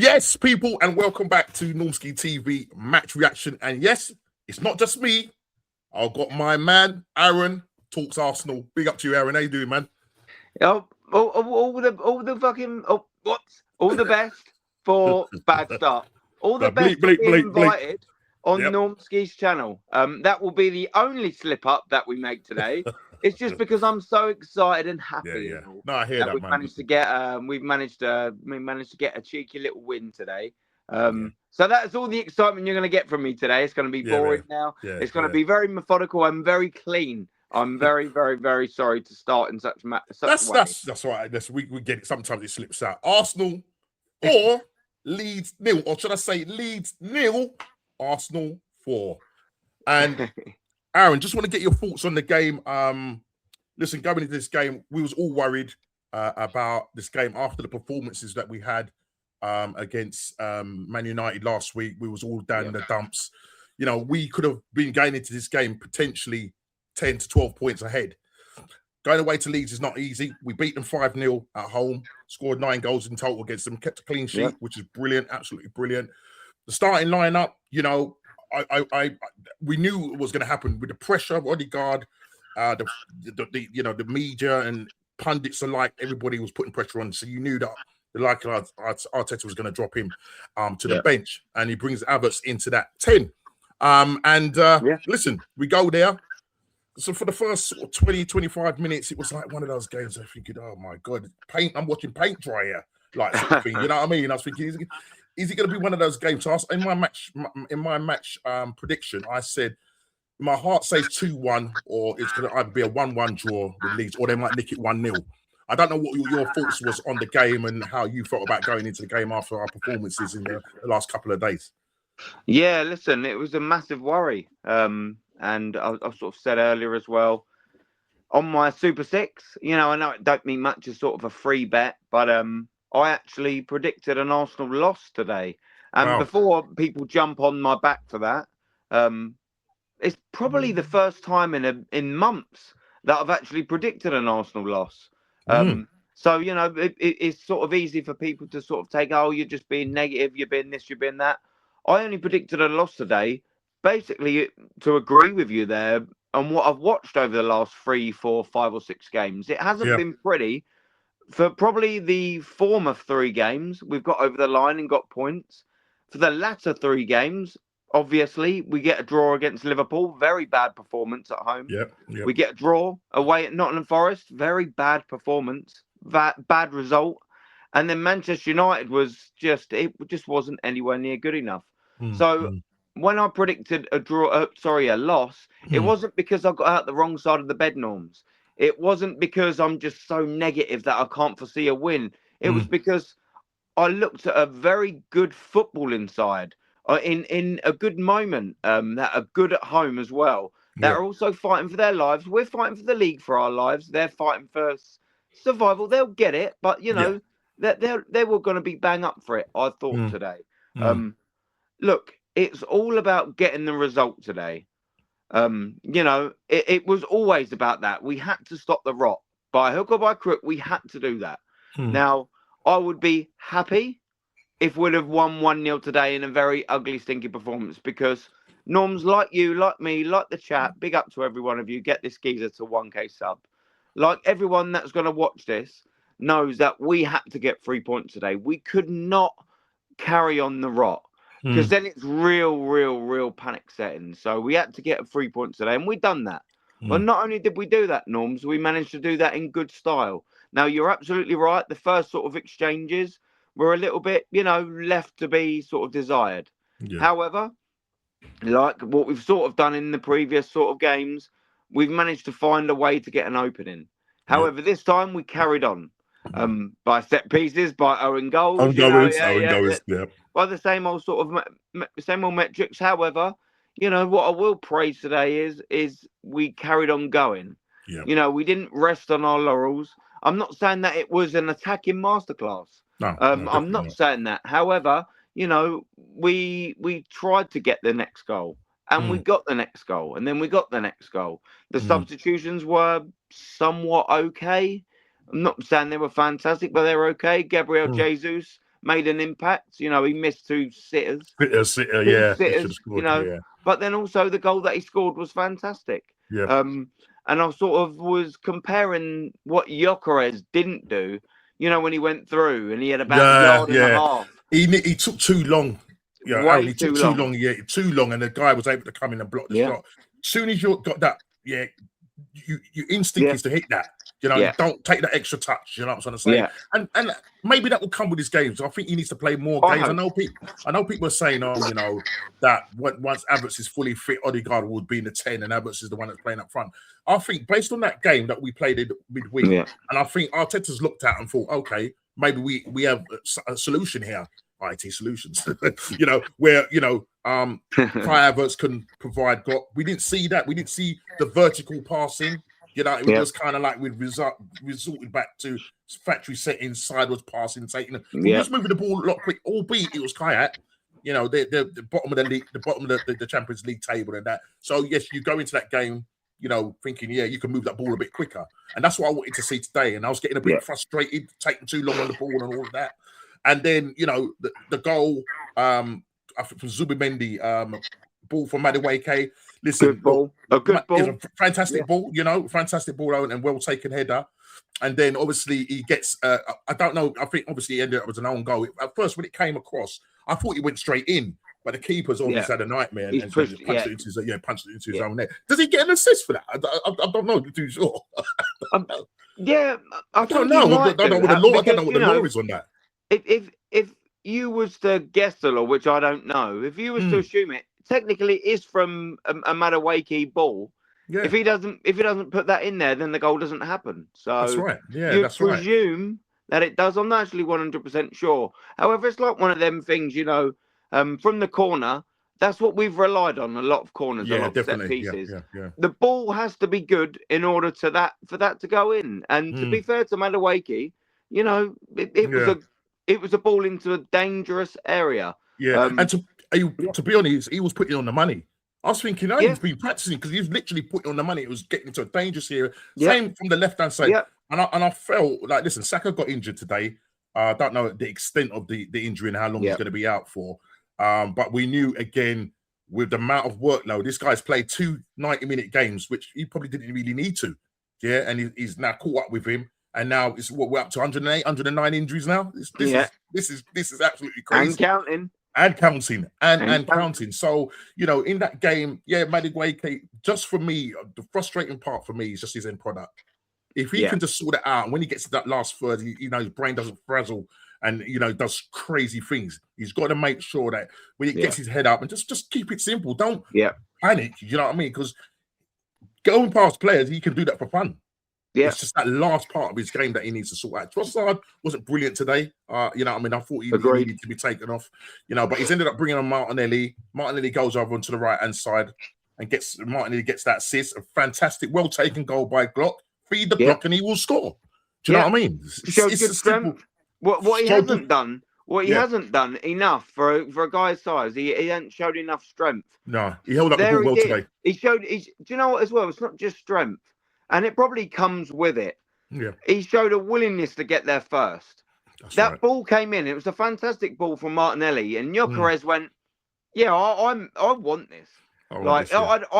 Yes, people, and welcome back to Normski TV Match Reaction. And yes, it's not just me. I've got my man, Aaron, talks Arsenal. Big up to you, Aaron. How you doing, man? All the best for bad start. All the But best bleep, for bleep, being bleep, bleep. invited on Yep. Normski's channel. That will be the only slip up that we make today. It's just because I'm so excited and happy Yeah. and all No, I hear that that, we've man. managed to get. We managed to get a cheeky little win today. Yeah. So that's all the excitement you're going to get from me today. It's going to be Yeah, boring man. now. Yeah, It's going to yeah. be very methodical and very clean. I'm very, very, very sorry to start in such way. That's right. We get it. Sometimes it slips out. Arsenal or Leeds nil, or should I say Leeds nil, Arsenal 4. And Aaron, just want to get your thoughts on the game. Listen, going into this game, we was all worried about this game after the performances that we had against Man United last week. We was all down in the dumps. You know, we could have been going into this game potentially 10 to 12 points ahead. Going away to Leeds is not easy. We beat them 5-0 at home, scored 9 goals in total against them, kept a clean sheet, which is brilliant, absolutely brilliant. The starting lineup, you know, we knew it was going to happen with the pressure of Odegaard, the media and pundits alike. Everybody was putting pressure on, so you knew that the like Arteta was going to drop him to the bench, and he brings Havertz into that 10. Listen, we go there. So for the first 20, 25 minutes, it was like one of those games I thinking, oh my God, I'm watching paint dry here, like sort of thing. You know what I mean? I was thinking, is it going to be one of those games? So in my match prediction, I said my heart says 2-1, or it's going to either be a 1-1 draw with Leeds, or they might nick it 1-0. I don't know what your thoughts was on the game and how you felt about going into the game after our performances in the last couple of days. Yeah, listen, it was a massive worry. And I sort of said earlier as well, on my Super Six, I know it don't mean much as sort of a free bet, but I actually predicted an Arsenal loss today. And before people jump on my back for that, it's probably the first time in months that I've actually predicted an Arsenal loss. So, it's sort of easy for people to sort of take, oh, you're just being negative, you're being this, you're being that. I only predicted a loss today, basically to agree with you there on what I've watched over the last 3, 4, 5 or 6 games. It hasn't been pretty. For probably the former 3 games, we've got over the line and got points. For the latter 3 games, obviously, we get a draw against Liverpool. Very bad performance at home. Yep. We get a draw away at Nottingham Forest. Very bad performance. Bad result. And then Manchester United it just wasn't anywhere near good enough. So when I predicted a loss, it wasn't because I got out the wrong side of the bed, Norms. It wasn't because I'm just so negative that I can't foresee a win. It was because I looked at a very good football inside, in a good moment, that are good at home as well, that are also fighting for their lives. We're fighting for the league for our lives. They're fighting for survival. They'll get it, but they were going to be bang up for it, I thought today. Look, it's all about getting the result today. It was always about that. We had to stop the rot. By hook or by crook, we had to do that. Now, I would be happy if we'd have won 1-0 today in a very ugly, stinky performance, because Norms, like you, like me, like the chat, big up to every one of you, get this geezer to 1K sub. Like everyone that's going to watch this knows that we had to get 3 points today. We could not carry on the rot, because then it's real panic setting. So we had to get a 3 points today, and we done that. But not only did we do that, Norms, we managed to do that in good style. Now, you're absolutely right. The first sort of exchanges were a little bit, left to be sort of desired. However, like what we've sort of done in the previous sort of games, we've managed to find a way to get an opening. However, this time we carried on. By set pieces, by Owen goals, by the same old sort of same old metrics. However, what I will praise today is we carried on going. We didn't rest on our laurels. I'm not saying that it was an attacking masterclass. No, I'm not saying that. However, we tried to get the next goal, and we got the next goal, and then we got the next goal. The substitutions were somewhat okay. I'm not saying they were fantastic, but they were okay. Gabriel Jesus made an impact. You know, he missed two sitters. Sitter, Two yeah, he should have sitters, you scored. know. Yeah, But then also the goal that he scored was fantastic. yeah, And I sort of was comparing what Gyökeres didn't do, you know, when he went through and he had about a yeah, yard and a yeah. half. He took too long. Yeah, Aaron, Way he took too too long. long. Yeah, too long, and the guy was able to come in and block the shot. As soon as you got that, yeah, your instinct is to hit that. You know, you don't take that extra touch. You know what I'm trying to say? Yeah. And maybe that will come with his games. I think he needs to play more games. I know people are saying, oh, you know, that once Havertz is fully fit, Odegaard would be in the 10, and Havertz is the one that's playing up front. I think based on that game that we played in midweek, and I think Arteta's looked at and thought, okay, maybe we have a solution here. IT solutions, you know, where Kai Havertz can provide. We didn't see that. We didn't see the vertical passing. You know, it was kind of like we resorted back to factory settings, sideways passing, taking. We was moving the ball a lot quick, albeit it was Kayak. You know, the bottom of the league, the bottom of the Champions League table and that. So yes, you go into that game, you know, thinking, yeah, you can move that ball a bit quicker, and that's what I wanted to see today. And I was getting a bit frustrated, taking too long on the ball and all of that. And then, you know, the goal from Zubimendi, ball from Madueke. Listen, good ball. A good ball. It's a fantastic ball, you know, fantastic ball and well taken header. And then obviously he gets, I don't know, I think obviously he ended up as an own goal. At first, when it came across, I thought he went straight in, but the keeper's obviously had a nightmare and punched it into his own net. Does he get an assist for that? I don't know, too sure. I don't know. I don't know what the law is on that. If you was to guess the law, which I don't know, if you was to assume it, technically it is from a Madueke ball. Yeah. If he doesn't put that in there, then the goal doesn't happen. So that's right. Yeah, you presume that it does. I'm not actually 100% sure. However, it's like one of them things, you know, from the corner. That's what we've relied on. A lot of corners, a lot of set pieces. Yeah. The ball has to be good in order for that to go in. And to be fair to Madueke, you know, it was a ball into a dangerous area. Yeah, and to be honest, he was putting on the money. I was thinking, he's been practicing because he was literally putting on the money. It was getting into a dangerous area. Same from the left-hand side. And I felt like, listen, Saka got injured today. I don't know the extent of the injury and how long he's going to be out for. But we knew, again, with the amount of workload, this guy's played 2 90-minute games, which he probably didn't really need to. Yeah, and he's now caught up with him. And now it's we're up to 108, 109 injuries now. This is absolutely crazy. And counting. So, you know, in that game, Madueke, just for me, the frustrating part for me is just his end product. If he can just sort it out, and when he gets to that last third, you know, his brain doesn't frazzle and, you know, does crazy things. He's got to make sure that when he gets his head up and just keep it simple. Don't panic, you know what I mean? Because going past players, he can do that for fun. Yeah. It's just that last part of his game that he needs to sort out. Trossard wasn't brilliant today. You know what I mean? I thought he needed to be taken off, you know, but he's ended up bringing on Martinelli. Martinelli goes over onto the right-hand side and Martinelli gets that assist. A fantastic, well-taken goal by Glock. Feed the Glock and he will score. Do you know what I mean? Showed good strength. What he hasn't done, hasn't done enough for a guy's size. He hasn't showed enough strength. No, he held up the ball well today. Do you know what as well? It's not just strength. And it probably comes with it. Yeah. He showed a willingness to get there first. That ball came in. It was a fantastic ball from Martinelli. And Gyökeres went, I want this. I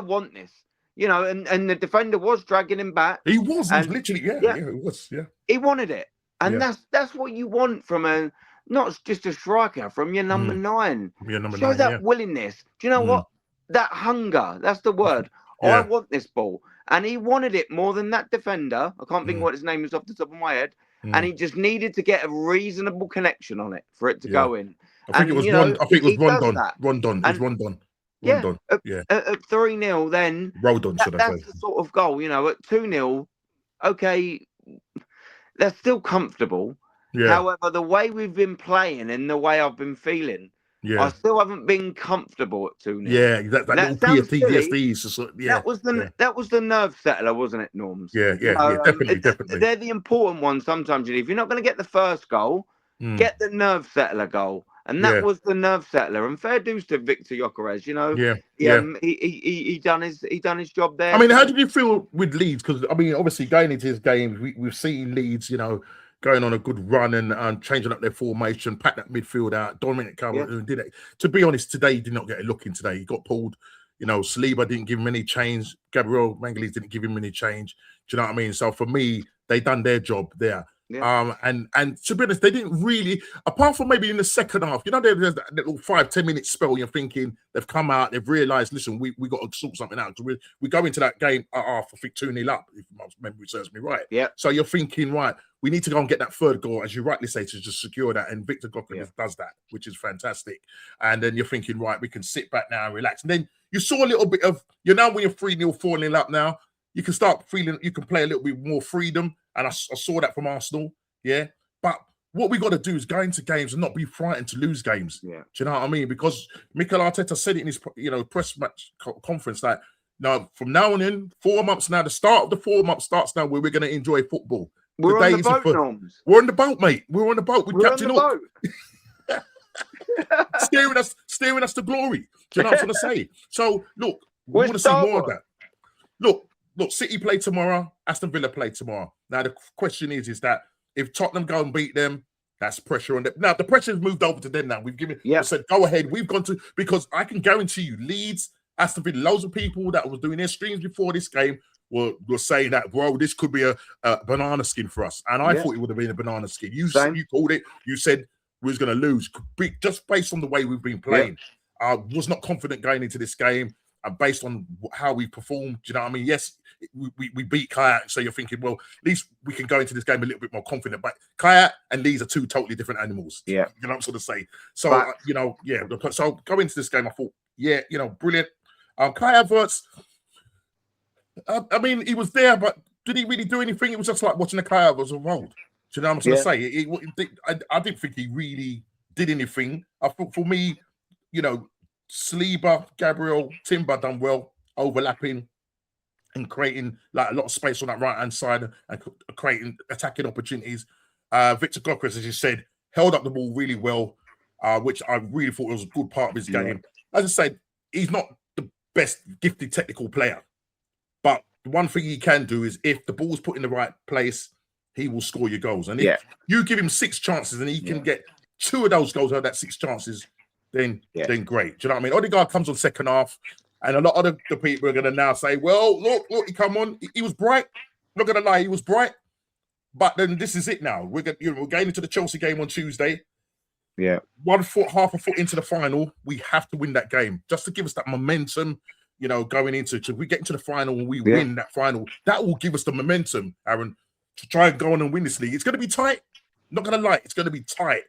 want this. You know, and the defender was dragging him back. He was literally, he was. He wanted it. And that's what you want from not just a striker, from your number 9. Show that willingness. Do you know what? That hunger. That's the word. Yeah. I want this ball. And he wanted it more than that defender. I can't think what his name is off the top of my head. And he just needed to get a reasonable connection on it for it to go in. I think it was Rondon. Rondon. It was Rondon. Rondon. At 3-0 then. Rodon, should I say. That's the sort of goal, you know, at 2-0, okay, they're still comfortable. Yeah. However, the way we've been playing and the way I've been feeling, I still haven't been comfortable at 2-0. Yeah, that little PTSD. That was the nerve settler, wasn't it, Norms? Yeah, definitely. They're the important ones sometimes. If you're not going to get the first goal, get the nerve settler goal. And that was the nerve settler. And fair dues to Victor Gyökeres, you know. He done his job there. I mean, how did you feel with Leeds? Because I mean, obviously going into his game, we've seen Leeds, you know, going on a good run and changing up their formation, pack that midfield out. Dominic Calvert-Lewin did it. To be honest, today he did not get a look in today. He got pulled. You know, Saliba didn't give him any change. Gabriel Magalhaes didn't give him any change. Do you know what I mean? So for me, they done their job there. Yeah. And to be honest, they didn't really, apart from maybe in the second half, you know, there's that little 5-10 minute spell. You're thinking they've come out, they've realised, listen, we got to sort something out. We go into that game at half, I think 2-0 up, if my memory serves me right. Yeah. So you're thinking, right, we need to go and get that third goal, as you rightly say, to just secure that. And Victor Gokras does that, which is fantastic. And then you're thinking, right, we can sit back now and relax. And then you saw a little bit of, you know, when you're 3-0, 4-0 up now, you can start feeling, you can play a little bit more freedom. And I saw that from Arsenal. Yeah. But what we got to do is go into games and not be frightened to lose games. Yeah. Do you know what I mean? Because Mikel Arteta said it in his, press match conference that now from now on in 4 months now, the start of the 4 months starts now where we're going to enjoy football. We're on the boat, Norms. We're on the boat, mate. We're on the boat. We're Captain Hook. steering us to glory. Do you know what I'm going to say? So look, we want to see more of that. Look, City play tomorrow. Aston Villa play tomorrow. Now the question is that if Tottenham go and beat them, that's pressure on them. Now, the pressure has moved over to them now. We've said, go ahead. We've gone to, because I can guarantee you, Leeds, Aston Villa, loads of people that was doing their streams before this game were saying that, bro, this could be a banana skin for us. And I thought it would have been a banana skin. You called it. You said we was going to lose. Just based on the way we've been playing. I was not confident going into this game. Based on how we performed, do you know what I mean? Yes, we beat Kaya, so you're thinking, well, at least we can go into this game a little bit more confident. But Kaya and Leeds are two totally different animals. Yeah, you know what I'm sort of saying. So So going into this game, I thought, brilliant. Kaya Havertz, I mean, he was there, but did he really do anything? It was just like watching the Kaya Havertz of old. Do you know what I'm sort of saying? I didn't think he really did anything. I thought for me, Saliba, Gabriel, Timber done well, overlapping and creating like a lot of space on that right-hand side and creating attacking opportunities. Victor Gokras, as you said, held up the ball really well, which I really thought was a good part of his game. As I said, he's not the best gifted technical player, but the one thing he can do is if the ball's put in the right place, he will score your goals. And if you give him 6 chances and he can get 2 of those goals out of that 6 chances, then great. Do you know what I mean? Odegaard comes on second half, and a lot of the people are going to now say, well, look, he come on. He was bright. I'm not going to lie, he was bright. But then this is it now. We're going into the Chelsea game on Tuesday. Yeah. 1 foot, half a foot into the final. We have to win that game just to give us that momentum, going into we get into the final and we win that final. That will give us the momentum, Aaron, to try and go on and win this league. It's going to be tight. Not going to lie, it's going to be tight.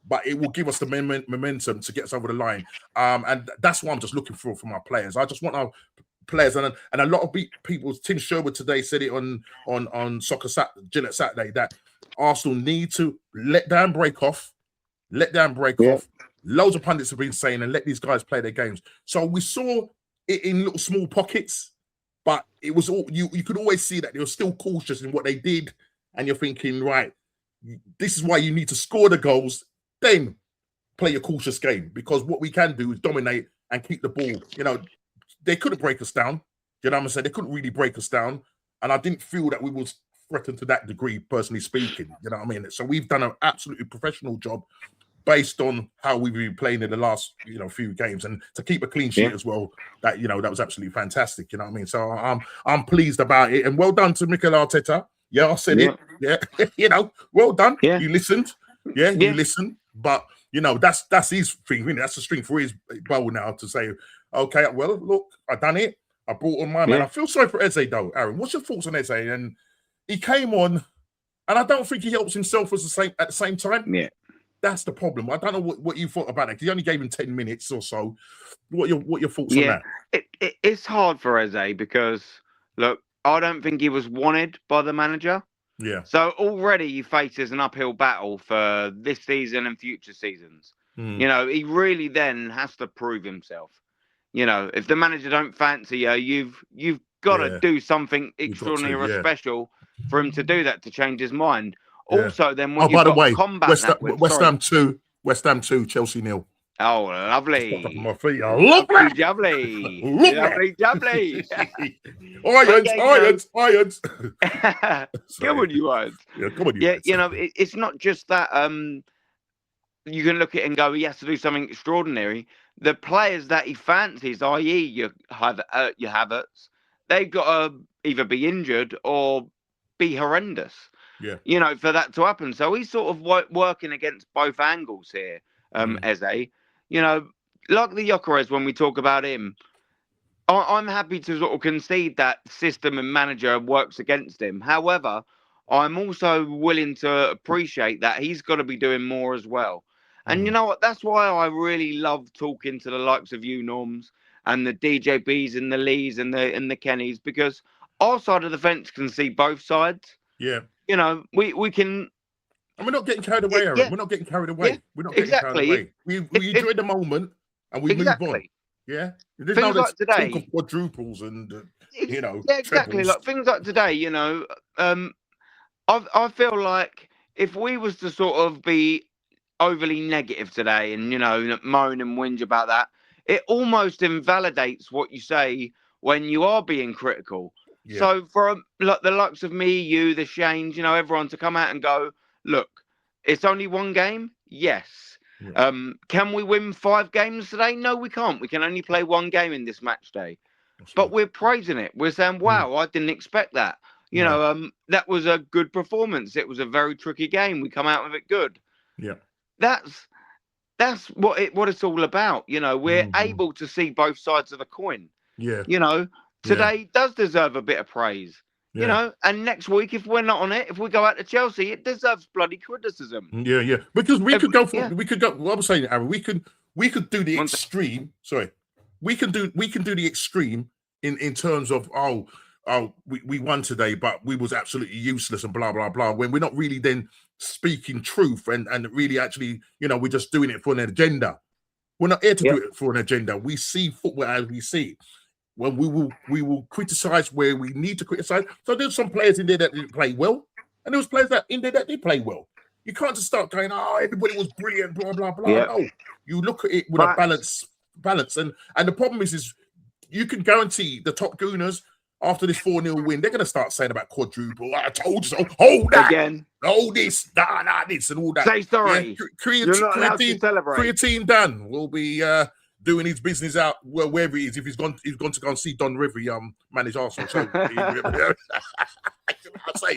But it will give us the momentum to get us over the line. And that's what I'm just looking for from our players. I just want our players. And a lot of people, Tim Sherwood today said it on Soccer Gillette Saturday, that Arsenal need to let down break off. Loads of pundits have been saying, and let these guys play their games. So we saw it in little small pockets, but it was all, you could always see that they were still cautious in what they did. And you're thinking, right, this is why you need to score the goals, then play a cautious game, because what we can do is dominate and keep the ball. They couldn't break us down. You know what I'm saying? They couldn't really break us down. And I didn't feel that we was threatened to that degree, personally speaking. You know what I mean? So we've done an absolutely professional job based on how we've been playing in the last, few games, and to keep a clean sheet as well. That that was absolutely fantastic. You know what I mean? So I'm pleased about it, and well done to Mikel Arteta. Yeah, I said it. Yeah, well done. Yeah. You listened. Yeah, you listened. But that's his thing. Really. That's the string for his bow now to say, okay, well, look, I done it. I brought on my man. I feel sorry for Eze though, Aaron. What's your thoughts on Eze? And he came on, and I don't think he helps himself at the same time. Yeah, that's the problem. I don't know what you thought about it. He only gave him 10 minutes or so. What your thoughts on that? It's hard for Eze because look, I don't think he was wanted by the manager. Yeah. So already he faces an uphill battle for this season and future seasons. He really then has to prove himself. If the manager don't fancy you, you've got to do something extraordinary or special for him to do that, to change his mind. Also, then what you've got to combat that with. West Ham 2, Chelsea 0. Oh, Stuck up on lovely. my feet. Lovely, Lovely. jubbly. Lovely. Lovely, jubbly. But Irons, yeah, irons. come Sorry. on, you words. Yeah, come on, you Yeah, guys. it's not just that. You can look at it and go, he has to do something extraordinary. The players that he fancies, i.e., your Havertz, they've got to either be injured or be horrendous. Yeah. For that to happen. So he's sort of working against both angles here, Eze. Like the Gyökeres when we talk about him, I'm happy to sort of concede that system and manager works against him. However, I'm also willing to appreciate that he's got to be doing more as well. And you know what? That's why I really love talking to the likes of you, Norms, and the DJBs and the Lees and the Kennys, because our side of the fence can see both sides. Yeah. We can. And we're not getting carried away, Aaron. Yeah, We're not getting carried away. yeah, We're not getting carried exactly. away. We enjoy the moment and we move on. Exactly. Yeah. There's Things no like talk of today. quadruples and Yeah, exactly. trebles. Like things like today. I feel like if we was to sort of be overly negative today and moan and whinge about that, it almost invalidates what you say when you are being critical. Yeah. So for like the likes of me, you, the Shanes, everyone to come out and go, look, it's only one game. Yes. Yeah. Can we win 5 games today? No, we can't. We can only play one game in this match day. But we're praising it. We're saying, wow, I didn't expect that. That was a good performance. It was a very tricky game. We come out of it good. Yeah. That's what it's all about. We're able to see both sides of the coin. Yeah. Today does deserve a bit of praise. Yeah. And next week, if we're not on it, if we go out to Chelsea, it deserves bloody criticism. Yeah. Because we could go for we could go. What I'm saying, Aaron, we could do the extreme. Sorry, we can do the extreme in terms of we won today, but we was absolutely useless and blah blah blah. When we're not really then speaking truth and really actually, we're just doing it for an agenda. We're not here to do it for an agenda. We see football as we see it. Well, we will criticize where we need to criticize. So there's some players in there that didn't play well, and there was players in there that did play well. You can't just start going, everybody was brilliant, blah blah blah. Yeah. No, you look at it with a balance, and the problem is you can guarantee the top gooners after this 4-0 win, they're going to start saying about quadruple. I told you so. Hold that again. Oh, this, this, and all that. Say sorry. You're not allowed to celebrate. Creatine Dan will be doing his business out wherever he is. If he's gone to go and see Don Rivy manage Arsenal. So I'd say,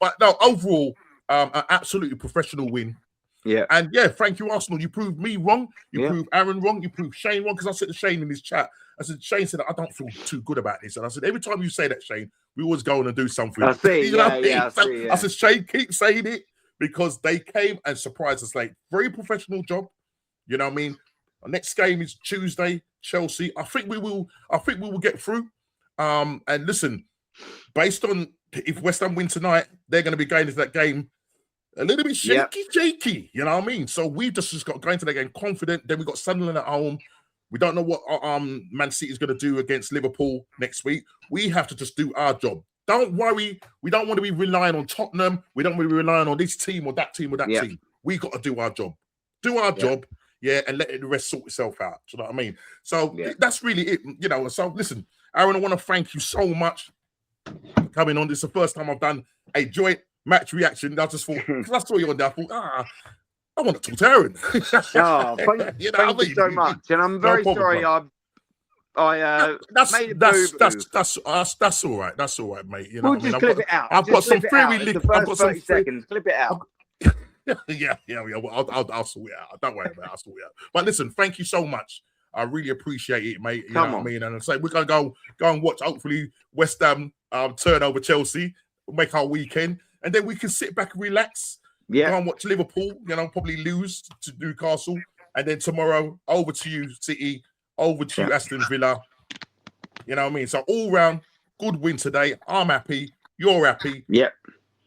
but no, overall, an absolutely professional win. Yeah. And thank you, Arsenal. You proved me wrong. You proved Aaron wrong. You proved Shane wrong. Because I said to Shane in his chat, Shane said, I don't feel too good about this. And I said, every time you say that, Shane, we always go on and do something. I see. I said, Shane, keep saying it because they came and surprised us late. Very professional job. You know what I mean? Our next game is Tuesday, Chelsea. I think we will get through. And listen, based on if West Ham win tonight, they're going to be going into that game a little bit shaky, you know what I mean? So we just got going to that game confident. Then we got Sunderland at home. We don't know what Man City is going to do against Liverpool next week. We have to just do our job. Don't worry. We don't want to be relying on Tottenham. We don't want to be relying on this team or that team or that team. We got to do our job. Do our job, and let the rest sort itself out. Do you know what I mean? So that's really it, So listen, Aaron, I want to thank you so much for coming on. This is the first time I've done a joint match reaction. I just thought, because I saw you on there, I thought, I want to talk to Aaron. Thank you so much. And I'm very sorry that's made a that's all right. That's all right, mate. We'll just clip it out. I've got some theory link. I've got some 30 seconds. Clip it out. Yeah. Well, I'll sort it out. Don't worry about it. I'll sort it out. But listen, thank you so much. I really appreciate it, mate. You know what I mean? And I say we're gonna go and watch. Hopefully, West Ham turn over Chelsea, make our weekend, and then we can sit back and relax. Yeah. Go and watch Liverpool. Probably lose to Newcastle, and then tomorrow over to you, City. Over to you, Aston Villa. You know what I mean? So all round, good win today. I'm happy. You're happy. Yep.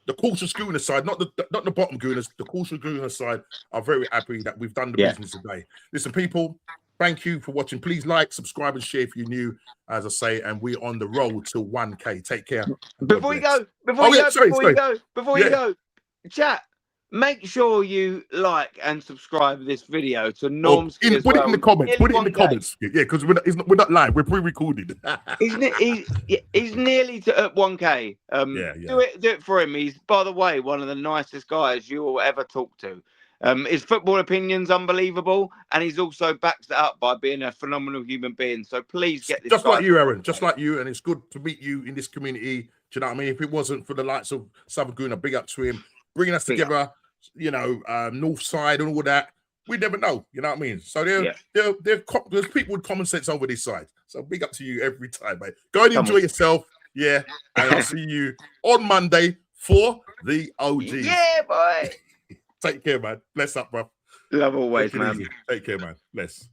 The cautious Gooner side, not the bottom Gooners, the cautious Gooner side are very happy that we've done the business today. Listen, people, thank you for watching. Please like, subscribe, and share if you're new, as I say, and we're on the road to 1K. Take care. Before you go, chat, Make sure you like and subscribe this video to Normski as Put well. it in the comments. Put it in the 1K. comments. Yeah, because we're not live. We're pre-recorded. He's nearly at 1K. Yeah. Do it for him. He's, by the way, one of the nicest guys you will ever talk to. His football opinion's unbelievable, and he's also backs it up by being a phenomenal human being. So please get this. Just like you, Aaron. Just like you, and it's good to meet you in this community. Do you know what I mean? If it wasn't for the likes of Southern Guna, big up to him, bringing us together. You know, North Side and all that. We never know. You know what I mean? So there's people with common sense over this side. So big up to you every time, mate. Go and enjoy yourself. Yeah, and I'll see you on Monday for the OGs. Yeah, boy. Take care, man. Bless up, bro. Love always, man. Take care, man. Bless.